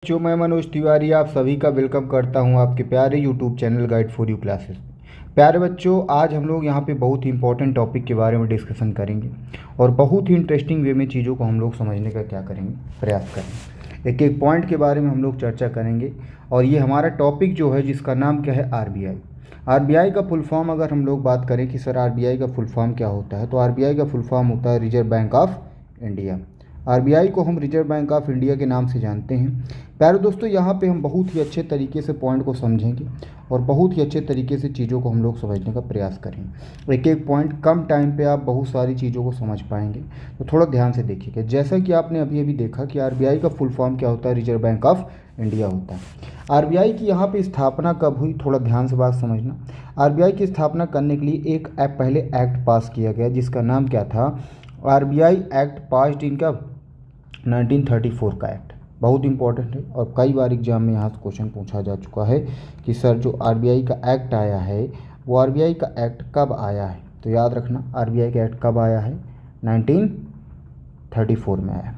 जो मैं मनोज तिवारी आप सभी का वेलकम करता हूं आपके प्यारे YouTube channel guide for you classes. प्यारे बच्चों, आज हम लोग यहां पे बहुत ही इंपॉर्टेंट टॉपिक के बारे में डिस्कशन करेंगे और बहुत ही इंटरेस्टिंग वे में चीज़ों को हम लोग समझने का क्या करेंगे, प्रयास करेंगे। एक एक पॉइंट के बारे में हम लोग चर्चा करेंगे और ये हमारा टॉपिक जो है जिसका नाम क्या है, आरबीआई। आरबीआई का फुल फॉर्म अगर हम लोग बात करें कि सर आरबीआई का फुल फॉर्म क्या होता है, तो आरबीआई का फुल फॉर्म होता है reserve bank of India. RBI को हम रिजर्व बैंक ऑफ इंडिया के नाम से जानते हैं। प्यारे दोस्तों, यहाँ पे हम बहुत ही अच्छे तरीके से पॉइंट को समझेंगे और बहुत ही अच्छे तरीके से चीज़ों को हम लोग समझने का प्रयास करेंगे। एक एक पॉइंट कम टाइम पे आप बहुत सारी चीज़ों को समझ पाएंगे, तो थोड़ा ध्यान से देखिएगा। जैसा कि आपने अभी अभी देखा कि आरबीआई का फुल फॉर्म क्या होता है, रिजर्व बैंक ऑफ इंडिया होता है। आरबीआई की यहाँ पे स्थापना कब हुई, थोड़ा ध्यान से बात समझना। आरबीआई की स्थापना करने के लिए एक पहले एक्ट पास किया गया जिसका नाम क्या था, आरबीआई एक्ट पास्ड इन का 1934 का एक्ट। बहुत इंपॉर्टेंट है और कई बार एग्जाम में यहाँ से क्वेश्चन पूछा जा चुका है कि सर जो आरबीआई का एक्ट आया है वो आरबीआई का एक्ट कब आया है। तो याद रखना, आरबीआई का एक्ट कब आया है, 1934 में आया।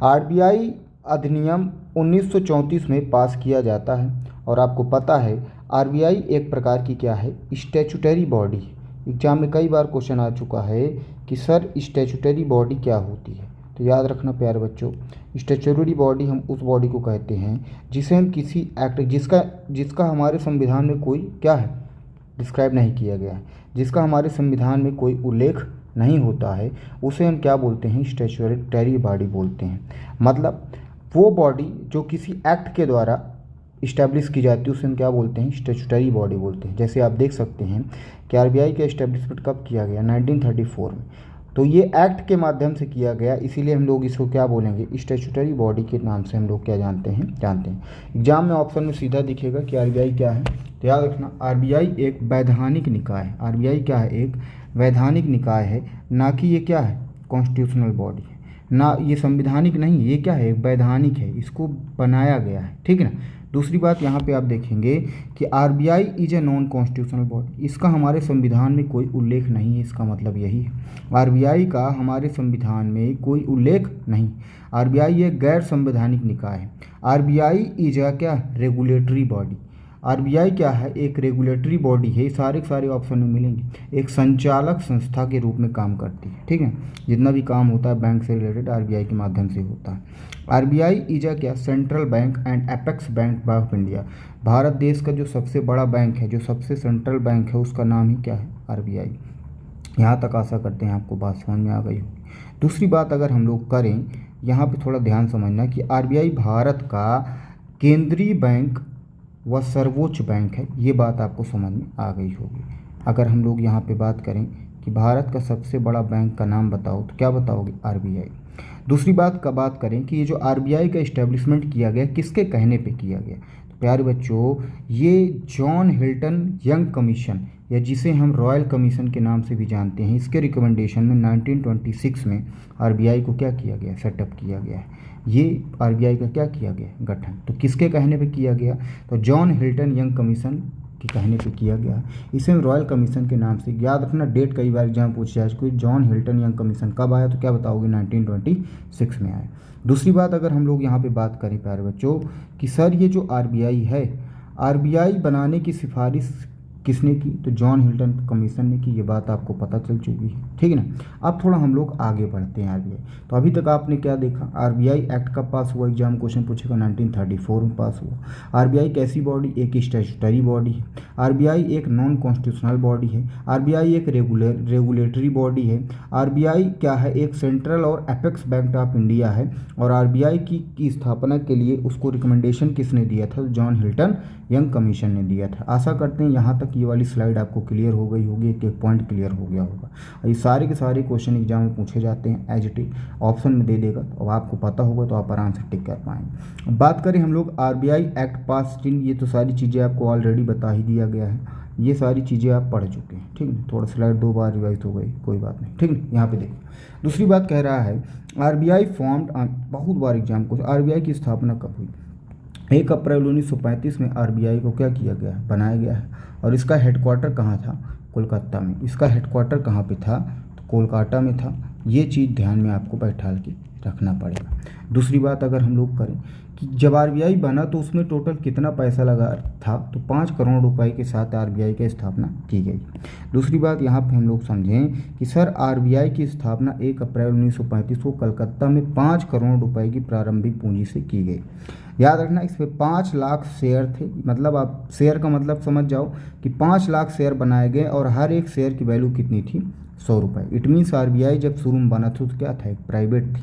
आरबीआई अधिनियम 1934 में पास किया जाता है और आपको पता है आरबीआई एक प्रकार की क्या है, स्टैट्यूटरी बॉडी। एग्जाम में कई बार क्वेश्चन आ चुका है कि सर स्टैट्यूटरी बॉडी क्या होती है। तो याद रखना प्यारे बच्चों, स्टैट्यूटरी बॉडी हम उस बॉडी को कहते हैं जिसे हम किसी एक्ट जिसका हमारे संविधान में कोई क्या है, डिस्क्राइब नहीं किया गया है, जिसका हमारे संविधान में कोई उल्लेख नहीं होता है, उसे हम क्या बोलते हैं, स्टैट्यूटरी बॉडी बोलते हैं। मतलब वो बॉडी जो किसी एक्ट के द्वारा इस्टेब्लिश की जाती है उसे हम क्या बोलते हैं, स्टैट्यूटरी बॉडी बोलते हैं। जैसे आप देख सकते हैं कि आरबीआई का इस्टेब्लिशमेंट कब किया गया, 1934 में। तो ये एक्ट के माध्यम से किया गया, इसीलिए हम लोग इसको क्या बोलेंगे, स्टैट्यूटरी बॉडी के नाम से हम लोग क्या जानते हैं। एग्जाम में ऑप्शन में सीधा दिखेगा कि आरबीआई क्या है। तो याद रखना, आरबीआई एक वैधानिक निकाय है। आरबीआई क्या है, एक वैधानिक निकाय है, ना कि ये क्या है, कॉन्स्टिट्यूशनल बॉडी है। ना ये संविधानिक नहीं, ये क्या है, वैधानिक है, इसको बनाया गया है, ठीक है ना। दूसरी बात यहाँ पे आप देखेंगे कि RBI is a non constitutional body, इसका हमारे संविधान में कोई उल्लेख नहीं है। इसका मतलब यही है, आरबीआई का हमारे संविधान में कोई उल्लेख नहीं। आरबीआई एक गैर संवैधानिक निकाय है। आरबीआई इज अ क्या, रेगुलेटरी बॉडी। आरबीआई क्या है, एक रेगुलेटरी बॉडी है। सारे के सारे ऑप्शन में मिलेंगे। एक संचालक संस्था के रूप में काम करती है, ठीक है। जितना भी काम होता है बैंक से रिलेटेड आरबीआई के माध्यम से होता है। आरबीआई इज अ क्या, central bank and apex bank of India. Bharat देश का जो सबसे बड़ा बैंक है, जो सबसे सेंट्रल बैंक है, उसका नाम ही क्या है, आरबीआई। यहाँ तक आशा करते हैं आपको बात समझ में आ गई होगी। दूसरी बात अगर हम लोग करें, यहाँ पे थोड़ा ध्यान समझना कि आरबीआई भारत का केंद्रीय बैंक व सर्वोच्च बैंक है। ये बात आपको समझ में आ गई होगी। अगर हम लोग यहाँ पे बात करें कि भारत का सबसे बड़ा बैंक का नाम बताओ, तो क्या बताओगे, आरबीआई। दूसरी बात का बात करें कि ये जो आरबीआई का इस्टेब्लिशमेंट किया गया, किसके कहने पे किया गया, तो प्यारे बच्चों ये जॉन हिल्टन यंग कमीशन, या जिसे हम रॉयल कमीशन के नाम से भी जानते हैं, इसके रिकमेंडेशन में 1926 में आरबीआई को क्या किया गया, सेटअप किया गया है। ये आरबीआई का क्या किया गया, गठन। तो किसके कहने पे किया गया, तो जॉन हिल्टन यंग कमीशन के कहने पे किया गया। इसे हम रॉयल कमीशन के नाम से, याद रखना डेट कई बार एग्जाम पूछ जाए, कोई जॉन हिल्टन यंग कमीशन कब आया, तो क्या बताओगे, 1926 में आया। दूसरी बात अगर हम लोग यहाँ पे बात करें प्यारे बच्चों कि सर ये जो आरबीआई है, आरबीआई बनाने की सिफारिश किसने की, तो जॉन हिल्टन कमीशन ने की। ये बात आपको पता चल चुकी है, ठीक है ना। अब थोड़ा हम लोग आगे बढ़ते हैं आरबीआई। तो अभी तक आपने क्या देखा, आरबीआई एक्ट कब पास हुआ, एग्जाम क्वेश्चन पूछेगा, 1934 में पास हुआ। आरबीआई कैसी बॉडी, एक स्टैट्यूटरी बॉडी है। आरबीआई एक नॉन कॉन्स्टिट्यूशनल बॉडी है। आरबीआई एक रेगुलेटरी बॉडी है। आरबीआई क्या है, एक सेंट्रल और एपेक्स बैंक ऑफ इंडिया है। और आरबीआई की स्थापना के लिए उसको रिकमेंडेशन किसने दिया था, जॉन हिल्टन यंग कमीशन ने दिया था। आशा करते हैं यहाँ तक ये वाली स्लाइड आपको क्लियर हो गई होगी, एक एक पॉइंट क्लियर हो गया होगा। ये सारे के सारे क्वेश्चन एग्जाम में पूछे जाते हैं, एज इट इज ऑप्शन में दे देगा, तो आपको पता होगा तो आप आराम से टिक कर पाएंगे। बात करें हम लोग आरबीआई एक्ट पास इन, ये तो सारी चीज़ें आपको ऑलरेडी बता ही दिया गया है, ये सारी चीज़ें आप पढ़ चुके हैं, ठीक है। थोड़ा स्लाइड 2 बार रिवाइज हो गई, कोई बात नहीं, ठीक है। यहाँ पे देखिए दूसरी बात कह रहा है, आरबीआई फॉर्म्ड, बहुत बार एग्जाम को, आरबीआई की स्थापना कब हुई, 1 अप्रैल 1935 में आरबीआई को क्या किया गया है, बनाया गया है। और इसका हेडक्वार्टर कहाँ था, कोलकाता में। इसका हेडक्वार्टर कहाँ पे था, तो कोलकाता में था। ये चीज़ ध्यान में आपको बैठा के रखना पड़ेगा। दूसरी बात अगर हम लोग करें कि जब आरबीआई बना तो उसमें टोटल कितना पैसा लगा था, तो 5 करोड़ रुपए के साथ आरबीआई की स्थापना की गई। दूसरी बात यहाँ पे हम लोग समझें कि सर आरबीआई की स्थापना 1 अप्रैल 1935 को कलकत्ता में 5 करोड़ रुपए की प्रारंभिक पूंजी से की गई। याद रखना इसमें 5 लाख शेयर थे, मतलब आप शेयर का मतलब समझ जाओ कि 5 लाख शेयर बनाए गए और हर एक शेयर की वैल्यू कितनी थी, 100 रुपये। इट मीन्स आरबीआई जब शुरू में बना था तो क्या था, एक प्राइवेट थी,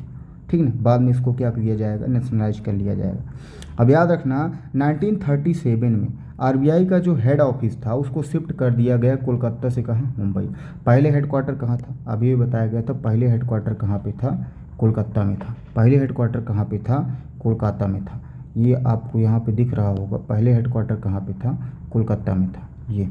ठीक ना। बाद में इसको क्या किया जाएगा, नेशनलाइज कर लिया जाएगा। अब याद रखना 1937 में आरबीआई का जो हेड ऑफिस था उसको शिफ्ट कर दिया गया कोलकाता से, कहाँ, मुंबई। पहले हेडक्वार्टर कहाँ था, अभी भी बताया गया था, पहले हेडक्वार्टर कहाँ पे था, कोलकाता में था। पहले हेडक्वार्टर कहाँ पे था, कोलकाता में था। ये आपको यहाँ पे दिख रहा होगा, पहले हेडक्वार्टर कहाँ पे था, कोलकाता में था। ये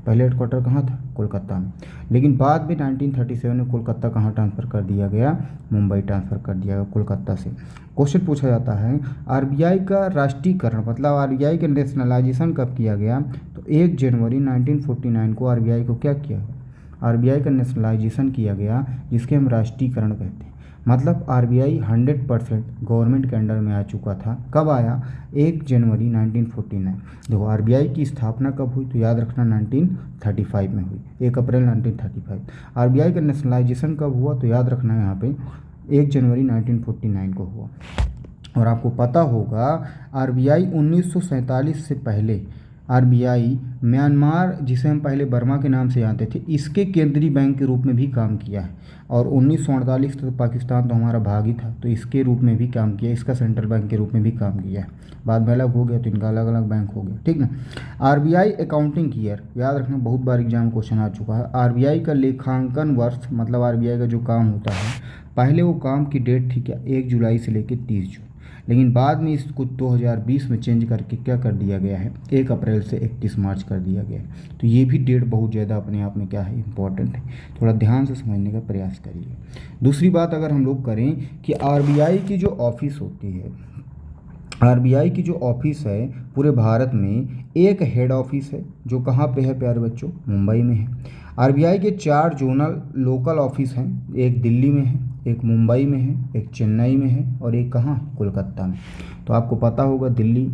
पहले हेडक्वार्टर कहाँ था, कोलकाता में। लेकिन बाद में 1937 में कोलकाता कहाँ ट्रांसफ़र कर दिया गया, मुंबई ट्रांसफ़र कर दिया गया कोलकाता से। क्वेश्चन पूछा जाता है आरबीआई का राष्ट्रीयकरण मतलब आरबीआई का नेशनलाइजेशन कब किया गया, तो 1 जनवरी 1949 को आरबीआई को क्या किया गया, आरबीआई का नेशनलाइजेशन किया गया, जिसके हम राष्ट्रीयकरण कहते हैं। मतलब आरबीआई 100% गवर्नमेंट के अंडर में आ चुका था। कब आया, 1 जनवरी 1949। देखो आरबीआई की स्थापना कब हुई, तो याद रखना 1935 में हुई, 1 अप्रैल 1935। आरबीआई का नेशनलाइजेशन कब हुआ, तो याद रखना यहाँ पे 1 जनवरी 1949 को हुआ। और आपको पता होगा आरबीआई 1947 से पहले आरबीआई म्यांमार, जिसे हम पहले बर्मा के नाम से जानते थे, इसके केंद्रीय बैंक के रूप में भी काम किया है। और 1948 तक पाकिस्तान तो हमारा भाग ही था, तो इसके रूप में भी काम किया, इसका सेंट्रल बैंक के रूप में भी काम किया है। बाद में अलग हो गया तो इनका अलग अलग बैंक हो गया, ठीक ना। आरबीआई अकाउंटिंग ईयर, याद रखना बहुत बार एग्जाम क्वेश्चन आ चुका है। आरबीआई का लेखांकन वर्ष मतलब आरबीआई का जो काम होता है, पहले वो काम की डेट थी क्या, 1 जुलाई से लेकर 30 जून, लेकिन बाद में इसको 2020 में चेंज करके क्या कर दिया गया है, 1 अप्रैल से 31 मार्च कर दिया गया है। तो ये भी डेट बहुत ज़्यादा अपने आप में क्या है, इंपॉर्टेंट है। थोड़ा ध्यान से समझने का प्रयास करिए। दूसरी बात अगर हम लोग करें कि आरबीआई की जो ऑफिस होती है, आरबीआई की जो ऑफिस है पूरे भारत में एक हेड ऑफिस है, जो कहाँ पे है प्यारे बच्चों, मुंबई में है। आरबीआई के 4 जोनल लोकल ऑफिस हैं, एक दिल्ली में है, एक मुंबई में है, एक चेन्नई में है और एक कहाँ, कोलकाता में। तो आपको पता होगा दिल्ली,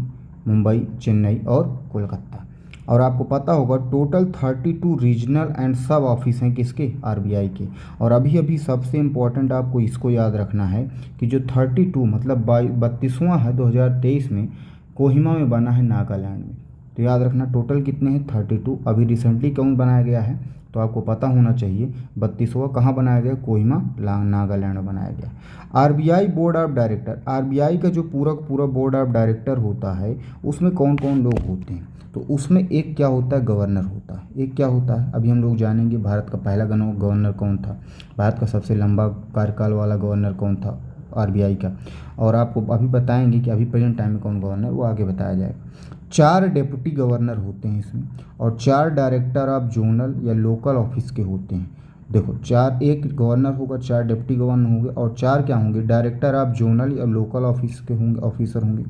मुंबई, चेन्नई और कोलकाता। और आपको पता होगा टोटल 32 रीजनल एंड सब ऑफिस हैं किसके, आरबीआई के। और अभी अभी सबसे इम्पोर्टेंट आपको इसको याद रखना है कि जो 32 मतलब 32वां है 2023 में कोहिमा में बना है, नागालैंड में। तो याद रखना टोटल कितने हैं, 32। अभी रिसेंटली कौन बनाया गया है, तो आपको पता होना चाहिए 32वां कहाँ बनाया गया, कोहिमा नागालैंड में बनाया गया। RBI board of director, RBI का जो पूरा बोर्ड ऑफ डायरेक्टर होता है उसमें कौन कौन लोग होते हैं, तो उसमें एक क्या होता है, गवर्नर होता है। एक क्या होता है, अभी हम लोग जानेंगे भारत का पहला गवर्नर कौन था, भारत का सबसे लंबा कार्यकाल वाला गवर्नर कौन था आरबीआई का, और आपको अभी बताएंगे कि अभी प्रेजेंट टाइम में कौन गवर्नर, वो आगे बताया जाएगा। 4 डिप्टी गवर्नर होते हैं इसमें, और 4 डायरेक्टर ऑफ जोनल या लोकल ऑफिस के होते हैं। देखो 4, एक गवर्नर होगा, 4 डिप्टी गवर्नर होंगे और 4 क्या होंगे, डायरेक्टर ऑफ जोनल या लोकल ऑफिस के होंगे, ऑफिसर होंगे।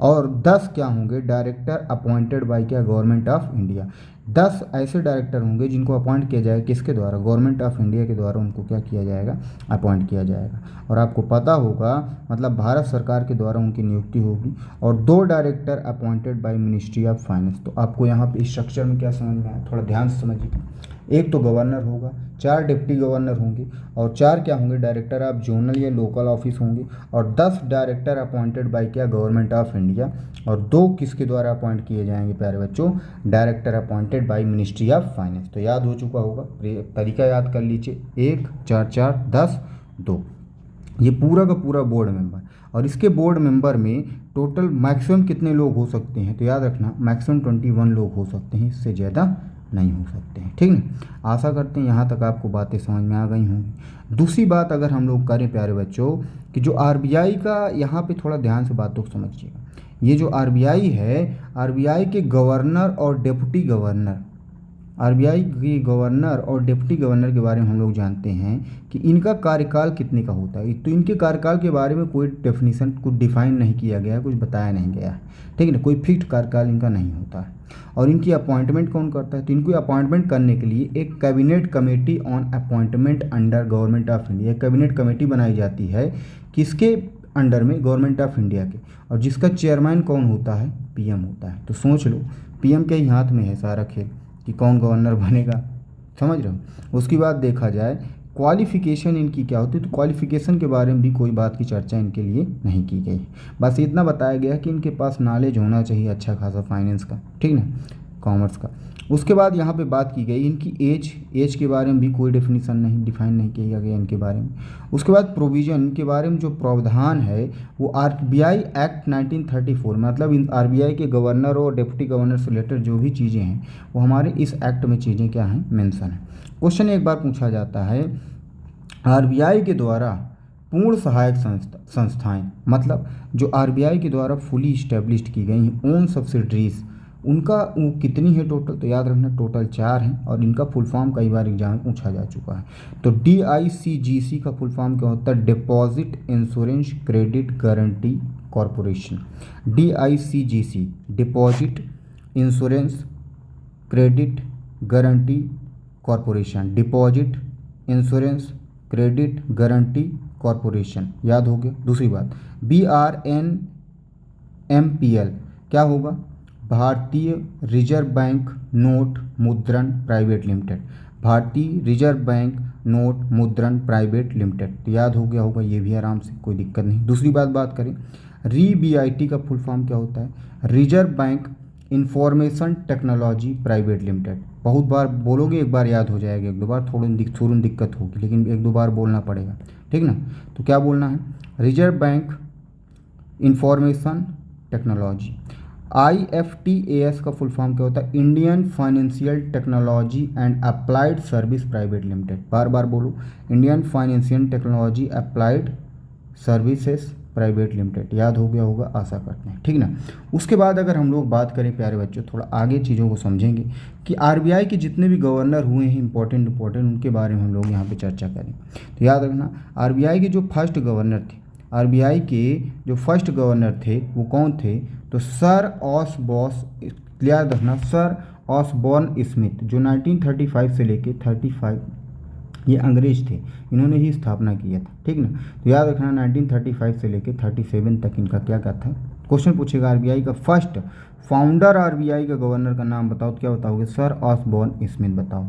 और 10 क्या होंगे, डायरेक्टर अपॉइंटेड बाय क्या, गवर्नमेंट ऑफ इंडिया। 10 ऐसे डायरेक्टर होंगे जिनको अपॉइंट किया जाएगा, किसके द्वारा, गवर्नमेंट ऑफ इंडिया के द्वारा उनको क्या किया जाएगा, अपॉइंट किया जाएगा। और आपको पता होगा मतलब भारत सरकार के द्वारा उनकी नियुक्ति होगी। और 2 director appointed by ministry of finance. तो आपको यहाँ पे स्ट्रक्चर में क्या समझ में आया, थोड़ा ध्यान से समझिए। एक तो गवर्नर होगा, 4 डिप्टी गवर्नर होंगे और 4 क्या होंगे, डायरेक्टर ऑफ जोनल या लोकल ऑफिस होंगे, और 10 डायरेक्टर अपॉइंटेड बाय क्या, गवर्नमेंट ऑफ इंडिया, और 2 किसके द्वारा अपॉइंट किए जाएंगे प्यारे बच्चों, director appointed by ministry of finance. तो याद हो चुका होगा, तरीका याद कर लीजिए, 1 4 4 10 2। ये पूरा का पूरा बोर्ड मेंबर। और इसके बोर्ड मेंबर में टोटल मैक्सिमम कितने लोग हो सकते हैं, तो याद रखना मैक्सिमम 21 लोग हो सकते हैं, इससे ज़्यादा नहीं हो सकते हैं, ठीक ना। आशा करते हैं यहाँ तक आपको बातें समझ में आ गई होंगी। दूसरी बात अगर हम लोग करें प्यारे बच्चों कि जो आरबीआई का, यहाँ पे थोड़ा ध्यान से बातों को समझिएगा। ये जो आरबीआई है, आरबीआई के गवर्नर और डिप्टी गवर्नर, आरबीआई के गवर्नर और डिप्टी गवर्नर के बारे में हम लोग जानते हैं कि इनका कार्यकाल कितने का होता है। तो इनके कार्यकाल के बारे में कोई डेफिनेशन, कुछ डिफाइन नहीं किया गया है, कुछ बताया नहीं गया है, ठीक है ना। कोई फिक्स्ड कार्यकाल इनका नहीं होता है। और इनकी अपॉइंटमेंट कौन करता है, तो इनको अपॉइंटमेंट करने के लिए एक cabinet committee on appointment under government of India, cabinet committee बनाई जाती है, किसके अंडर में गवर्नमेंट ऑफ इंडिया के, और जिसका चेयरमैन कौन होता है, पीएम होता है। तो सोच लो पीएम के ही हाथ में है सारा खेल कि कौन गवर्नर बनेगा, समझ रहे हो। उसके बाद देखा जाए क्वालिफ़िकेशन इनकी क्या होती है, तो क्वालिफ़िकेशन के बारे में भी कोई बात की चर्चा इनके लिए नहीं की गई, बस इतना बताया गया कि इनके पास नॉलेज होना चाहिए अच्छा खासा फाइनेंस का, ठीक ना, कॉमर्स का। उसके बाद यहाँ पे बात की गई इनकी एज के बारे में भी कोई डिफिनीसन नहीं, डिफाइन नहीं किया गया इनके बारे में। उसके बाद प्रोविज़न के बारे में जो प्रावधान है वो आरबीआई एक्ट 1934, मतलब इन आरबीआई के गवर्नर और डिप्टी गवर्नर से रिलेटेड जो भी चीज़ें हैं वो हमारे इस एक्ट में चीज़ें क्या हैं, मेंशन है। क्वेश्चन एक बार पूछा जाता है, आरबीआई के द्वारा पूर्ण सहायक संस्थाएं, मतलब जो आरबीआई के द्वारा फुली इस्टेब्लिश्ड की गई हैं ओन सब्सिडरीज, उनका वो कितनी है टोटल, तो याद रखना टोटल 4 हैं, और इनका फुल फॉर्म कई बार एग्जाम में पूछा जा चुका है। तो DICGC का फुल फॉर्म क्या होता है, deposit insurance credit guarantee corporation. DICGC deposit insurance credit guarantee corporation, deposit insurance credit guarantee corporation, याद हो गया। दूसरी बात BRNMPL क्या होगा, भारतीय रिजर्व बैंक नोट मुद्रण प्राइवेट लिमिटेड, भारतीय रिजर्व बैंक नोट मुद्रण प्राइवेट लिमिटेड, तो याद हो गया होगा ये भी आराम से, कोई दिक्कत नहीं। दूसरी बात करें RBIT का फुल फॉर्म क्या होता है, reserve bank information technology private limited. बहुत बार बोलोगे, एक बार याद हो जाएगा, एक दो बार थोड़ी दिक्कत होगी, लेकिन एक दो बार बोलना पड़ेगा, ठीक ना। तो क्या बोलना है, reserve bank information technology. IFTAS का फुल फॉर्म क्या होता है, Indian financial technology and applied service private limited. बार बार बोलो, Indian financial technology applied services private limited, याद हो गया होगा आशा करते हैं, ठीक ना। उसके बाद अगर हम लोग बात करें प्यारे बच्चों, थोड़ा आगे चीज़ों को समझेंगे कि आरबीआई के जितने भी गवर्नर हुए हैं इंपॉर्टेंट उनके बारे में हम लोग यहाँ पे चर्चा करें। तो याद रखना आरबीआई के जो फर्स्ट गवर्नर थे, आरबीआई के जो फर्स्ट गवर्नर थे वो कौन थे, तो सर याद रखना सर ऑसबॉर्न स्मिथ, जो 1935 से लेके 35, ये अंग्रेज थे, इन्होंने ही स्थापना किया था, ठीक ना। तो याद रखना 1935 से लेके 37 तक इनका क्या था। क्वेश्चन पूछेगा आरबीआई का फर्स्ट फाउंडर आरबीआई का गवर्नर का नाम बताओ, तो क्या बताओगे, सर ऑसबॉर्न स्मिथ बताओ।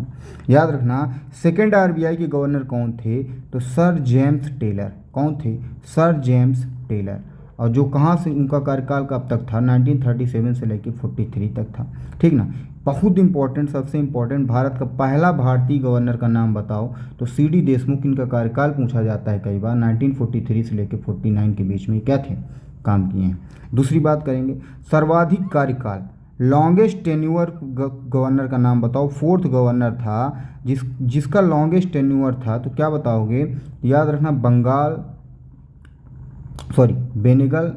याद रखना सेकेंड आरबीआई के गवर्नर कौन थे, तो सर जेम्स टेलर, कौन थे, सर जेम्स टेलर, और जो कहाँ से उनका कार्यकाल कब तक था, 1937 से लेकर 43 तक था, ठीक ना। बहुत इंपॉर्टेंट, सबसे इंपॉर्टेंट, भारत का पहला भारतीय गवर्नर का नाम बताओ, तो CD देशमुख, इनका कार्यकाल पूछा जाता है कई बार, 1943 से लेकर 49 के बीच में क्या थे, काम किए हैं। दूसरी बात करेंगे सर्वाधिक कार्यकाल, लॉन्गेस्ट टेन्यूअर गवर्नर का नाम बताओ, फोर्थ गवर्नर था जिसका लॉन्गेस्ट टेन्यूअर था, तो क्या बताओगे, याद रखना बेनेगल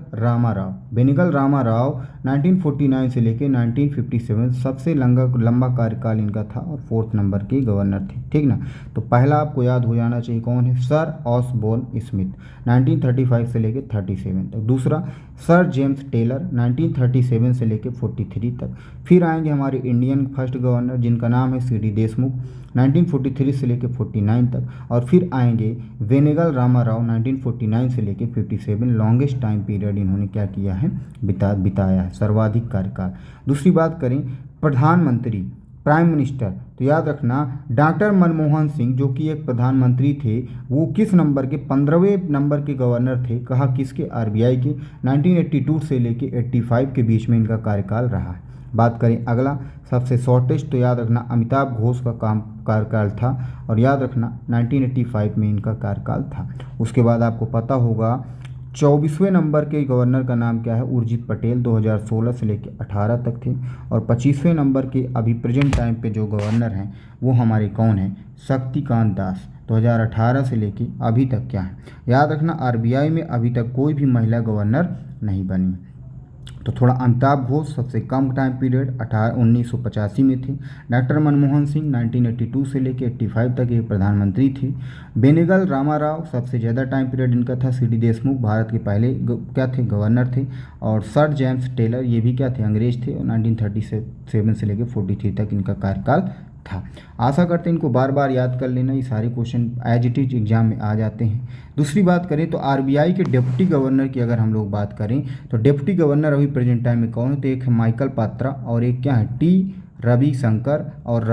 रामाराव 1949 से लेके 1957 सबसे लंबा कार्यकाल इनका था और फोर्थ नंबर के गवर्नर थे, ठीक ना। तो पहला आपको याद हो जाना चाहिए कौन है, सर ऑसबॉर्न स्मिथ 1935 से लेके 37 तक। दूसरा सर जेम्स टेलर 1937 से लेके 43 तक। फिर आएंगे हमारे इंडियन फर्स्ट गवर्नर जिनका नाम है CD देशमुख 1943 से लेके 49 तक। और फिर आएंगे वेनेगल रामाराव 1949 से लेके 57, लॉन्गेस्ट टाइम पीरियड इन्होंने क्या किया है, बिताया है, सर्वाधिक कार्यकाल। दूसरी बात करें प्रधानमंत्री, प्राइम मिनिस्टर, तो याद रखना डॉक्टर मनमोहन सिंह जो कि एक प्रधानमंत्री थे, वो किस नंबर के, 15वें नंबर के गवर्नर थे, कहा किसके, आरबीआई के, 1982 से लेके 85 के बीच में इनका कार्यकाल रहा है। बात करें अगला सबसे शॉर्टेस्ट, तो याद रखना अमिताभ घोष का कार्यकाल था, और याद रखना 1985 में इनका कार्यकाल था। उसके बाद आपको पता होगा 24वें नंबर के गवर्नर का नाम क्या है, उर्जित पटेल 2016 से लेकर 18 तक थे। और 25वें नंबर के अभी प्रेजेंट टाइम पे जो गवर्नर हैं वो हमारे कौन हैं, शक्तिकांत दास 2018 से लेके अभी तक क्या है। याद रखना आरबीआई में अभी तक कोई भी महिला गवर्नर नहीं बनी। तो थोड़ा अमिताभ घोष सबसे कम टाइम पीरियड 1985 में थे। डॉक्टर मनमोहन सिंह 1982 से लेकर 85 तक ये प्रधानमंत्री थे। बेनेगल रामाराव सबसे ज़्यादा टाइम पीरियड इनका था। CD देशमुख भारत के पहले क्या थे, गवर्नर थे। और सर जेम्स टेलर ये भी क्या थे, अंग्रेज थे, और 1937 से लेकर 43 तक इनका कार्यकाल था। आशा करते हैं इनको बार बार याद कर लेना, ये सारे question as it is exam में आ जाते हैं। दूसरी बात करें तो आरबीआई के डिप्टी गवर्नर की अगर हम लोग बात करें तो डिप्टी गवर्नर अभी प्रेजेंट टाइम में कौन है, तो एक है माइकल पात्रा और एक क्या है टी रविशंकर और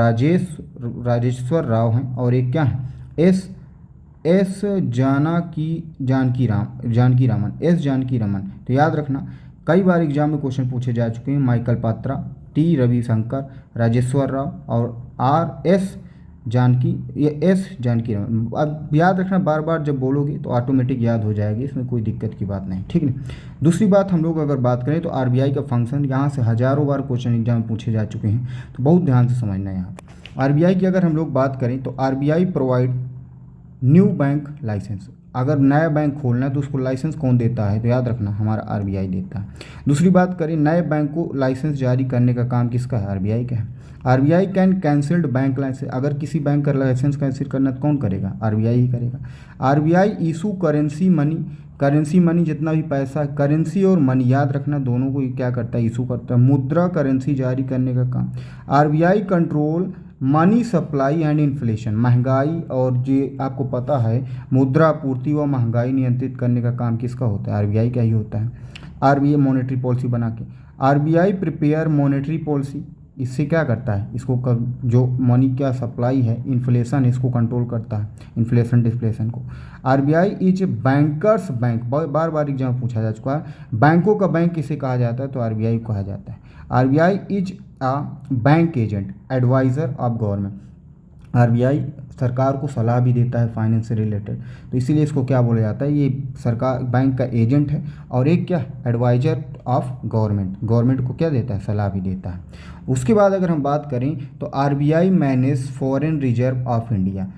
राजेश्वर राव हैं और एक क्या है एस जानकी रामन। तो याद रखना कई बार एग्जाम में क्वेश्चन पूछे जा चुके हैं, माइकल पात्रा, टी रविशंकर, राजेश्वर राव और एस जानकी रामन। अब याद रखना बार बार जब बोलोगे तो ऑटोमेटिक याद हो जाएगी, इसमें कोई दिक्कत की बात नहीं, ठीक है। दूसरी बात हम लोग अगर बात करें तो आरबीआई का फंक्शन, यहाँ से हज़ारों बार क्वेश्चन एग्जाम में पूछे जा चुके हैं, तो बहुत ध्यान से समझना है। यहाँ आरबीआई की अगर हम लोग बात करें तो RBI provide new bank licence, अगर नया बैंक खोलना है तो उसको लाइसेंस कौन देता है, तो याद रखना हमारा आरबीआई देता है। दूसरी बात करें नए बैंक को लाइसेंस जारी करने का काम किसका है, आरबीआई का है। RBI can cancelled bank licence, अगर किसी बैंक का लाइसेंस कैंसिल करना तो कौन करेगा, आरबीआई ही करेगा। आरबीआई इशू करेंसी मनी जितना भी पैसा, करेंसी और मनी याद रखना दोनों को क्या करता है, इशू करता है, मुद्रा करेंसी जारी करने का काम। RBI control money supply and inflation, महंगाई और जो आपको पता है मुद्रा आपूर्ति व महंगाई नियंत्रित करने का काम किसका होता है, आरबीआई का ही होता है। आरबीआई मॉनेटरी पॉलिसी बना के, आरबीआई प्रिपेयर मॉनेटरी पॉलिसी, इससे क्या करता है, इसको जो मनी का सप्लाई है, इन्फ्लेशन इसको कंट्रोल करता है, इन्फ्लेशन डिफ्लेशन को। RBI is bankers bank, bar bar exam पूछा जा चुका है, बैंकों का बैंक किसे कहा जाता है, तो आरबीआई को कहा जाता है। RBI is a bank agent adviser of government, RBI सरकार को सलाह भी देता है फाइनेंस से रिलेटेड, तो इसीलिए इसको क्या बोला जाता है, ये सरकार बैंक का एजेंट है और एक क्या एडवाइजर ऑफ गवर्नमेंट को क्या देता है, सलाह भी देता है। उसके बाद अगर हम बात करें तो RBI manage foreign reserve of India,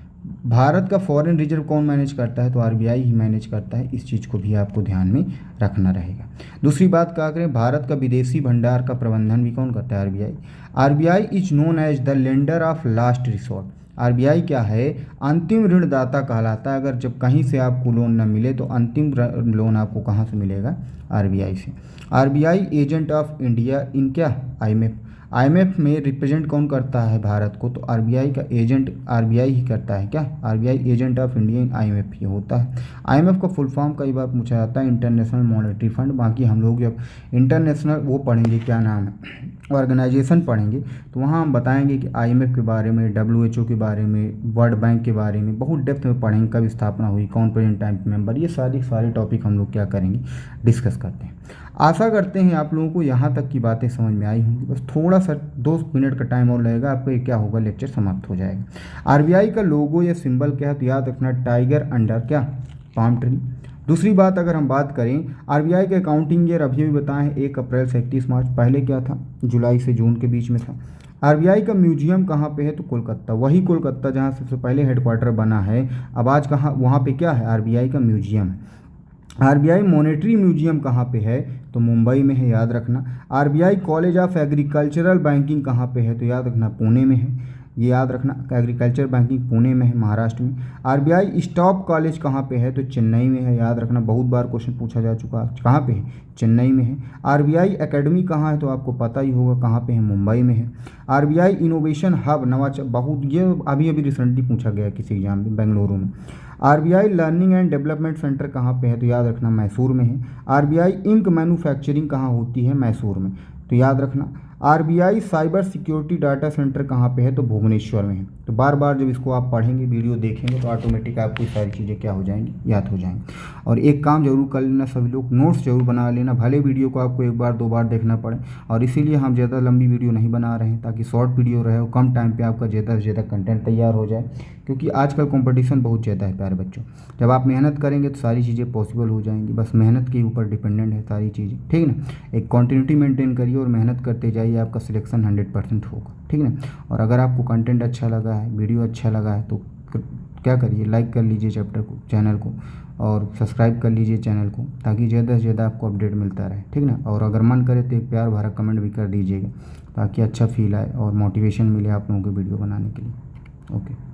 Bharat का फॉरेन रिजर्व कौन मैनेज करता है, तो आरबीआई ही मैनेज करता है, इस चीज़ को भी आपको ध्यान में रखना रहेगा। दूसरी बात क्या करें, भारत का विदेशी भंडार का प्रबंधन भी कौन करता है, RBI. RBI is known as the lender of last resort, RBI क्या है, अंतिम ऋणदाता कहलाता है। अगर जब कहीं से आपको लोन न मिले तो अंतिम लोन आपको कहाँ से मिलेगा, आरबीआई से। आरबीआई एजेंट ऑफ इंडिया इन क्या, आईएमएफ में रिप्रेजेंट कौन करता है भारत को, तो आरबीआई का एजेंट आरबीआई ही करता है, क्या RBI agent of India in IMF ही होता है। आईएमएफ का फुल फॉर्म कई बार पूछा जाता है, इंटरनेशनल मॉनेटरी फंड। बाकी हम लोग जब इंटरनेशनल वो पढ़ेंगे, क्या नाम है, ऑर्गेनाइजेशन पढ़ेंगे, तो वहाँ हम बताएंगे कि आईएमएफ के बारे में, डब्ल्यूएचओ के बारे में, वर्ल्ड बैंक के बारे में बहुत डेप्थ में पढ़ेंगे, कब स्थापना हुई, कौन प्रेजेंट टाइम मेंबर, ये सारे टॉपिक हम लोग क्या करेंगे, डिस्कस करते हैं। आशा करते हैं आप लोगों को यहाँ तक की बातें समझ में आई होंगी। बस थोड़ा सा 2 मिनट का टाइम और लगेगा, आपको ये क्या होगा, लेक्चर समाप्त हो जाएगा। आरबीआई का लोगो या सिंबल क्या है, तो याद रखना टाइगर अंडर क्या, पाम ट्री। दूसरी बात अगर हम बात करें, आरबीआई का अकाउंटिंग ईयर अभी भी बताएं 1 अप्रैल से 31 मार्च, पहले क्या था, जुलाई से जून के बीच में था। आरबीआई का म्यूजियम कहाँ पे है, तो कोलकाता, वही कोलकाता जहाँ सबसे पहले हेडक्वार्टर बना है, अब आज कहाँ, वहाँ पे क्या है, आरबीआई का म्यूजियम है। आरबीआई मॉनेटरी म्यूजियम कहाँ पे है, तो मुंबई में है, याद रखना। RBI college of agricultural banking कहाँ पे है, तो याद रखना पुणे में है, ये याद रखना, एग्रीकल्चर बैंकिंग पुणे में है, महाराष्ट्र में। आरबीआई स्टाफ कॉलेज कहाँ पे है, तो चेन्नई में है, याद रखना, बहुत बार क्वेश्चन पूछा जा चुका है, कहाँ पे है, चेन्नई में है। आरबीआई एकेडमी कहाँ है, तो आपको पता ही होगा कहाँ पे है, मुंबई में है। आरबीआई इनोवेशन हब नवाचार, बहुत ये अभी रिसेंटली पूछा गया किसी एग्जाम में, बेंगलुरु में। RBI learning and development centre कहाँ पे है, तो याद रखना मैसूर में है। आरबीआई इंक मैन्युफैक्चरिंग कहाँ होती है, मैसूर में, तो याद रखना। RBI cyber security data centre कहाँ पे है, तो भुवनेश्वर में है। तो बार बार जब इसको आप पढ़ेंगे, वीडियो देखेंगे, तो ऑटोमेटिक आपको सारी चीज़ें क्या हो जाएंगी, याद हो जाएंगी। और एक काम जरूर कर लेना सभी लोग, नोट्स जरूर बना लेना, भले वीडियो को आपको 1 बार 2 बार देखना पड़े। और इसीलिए हम ज़्यादा लंबी वीडियो नहीं बना रहे हैं, ताकि शॉर्ट वीडियो रहे, कम टाइम पर आपका ज़्यादा से ज़्यादा कंटेंट तैयार हो जाए, क्योंकि आजकल कंपटीशन बहुत ज़्यादा है प्यारे बच्चों। जब आप मेहनत करेंगे तो सारी चीज़ें पॉसिबल हो जाएंगी, बस मेहनत के ऊपर डिपेंडेंट है सारी चीज़ें, ठीक है ना। एक कंटिन्यूटी मेंटेन करिए और मेहनत करते जाइए, आपका सिलेक्शन 100% होगा, ठीक है ना। और अगर आपको कंटेंट अच्छा लगा है, वीडियो अच्छा लगा है, तो क्या करिए, लाइक कर लीजिए चैनल को और सब्सक्राइब कर लीजिए चैनल को, ताकि ज़्यादा से ज़्यादा आपको अपडेट मिलता रहे, ठीक ना। और अगर मन करे तो एक प्यार भरा कमेंट भी कर दीजिएगा, ताकि अच्छा फील आए और मोटिवेशन मिले आप लोगों को वीडियो बनाने के लिए। ओके।